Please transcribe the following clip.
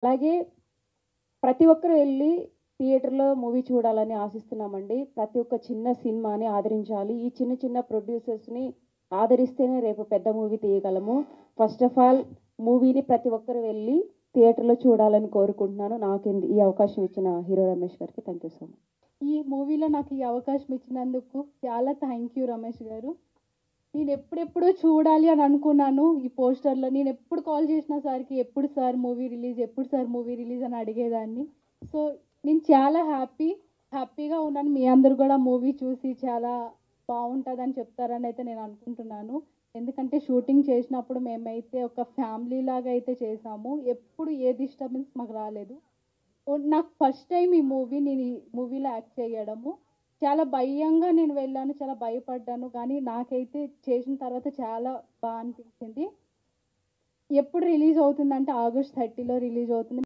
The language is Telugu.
అలాగే ప్రతి ఒక్కరు వెళ్ళి థియేటర్‌లో మూవీ చూడాలని ఆశిస్తున్నామండి. ప్రతి ఒక్క చిన్న సినిమాని ఆదరించాలి. ఈ చిన్న చిన్న ప్రొడ్యూసర్స్‌ని ఆదరిస్తేనే రేపు పెద్ద మూవీ తీయగలము. ఫస్ట్ ఆఫ్ ఆల్ మూవీని ప్రతి ఒక్కరు వెళ్ళి థియేటర్‌లో చూడాలని కోరుకుంటున్నాను. ఈ అవకాశం ఇచ్చిన హీరో రమేష్ గారికి థాంక్ యూ సో మచ్. ఈ మూవీలో నాకు ఈ అవకాశం ఇచ్చినందుకు చాలా థ్యాంక్ యూ రమేష్ గారు. నేను ఎప్పుడెప్పుడో చూడాలి అని అనుకున్నాను ఈ పోస్టర్‌లో. నేను ఎప్పుడు కాల్ చేసినా సార్‌కి ఎప్పుడు సార్ మూవీ రిలీజ్, ఎప్పుడు సార్ మూవీ రిలీజ్ అని అడిగేదాన్ని. సో, నేను చాలా హ్యాపీగా ఉన్నాను. మీ అందరూ కూడా మూవీ చూసి చాలా బావుంటదని చెప్తారని అయితే నేను అనుకుంటున్నాను. ఎందుకంటే షూటింగ్ చేసినప్పుడు మేమైతే ఒక ఫ్యామిలీ లాగా అయితే చేసాము. ఎప్పుడు ఏ డిస్టర్బెన్స్ మాకు రాలేదు. నాకు ఫస్ట్ టైమ్ నేను ఈ మూవీలో యాక్ట్ చేయడము. చాలా భయంగా నేను వెళ్ళాను. చాలా భయపడ్డాను. కానీ నాకైతే చేసిన తర్వాత చాలా అనిపించింది. ఎప్పుడు రిలీజ్ అవుతుందంటే ఆగస్ట్ 30లో రిలీజ్ అవుతుంది.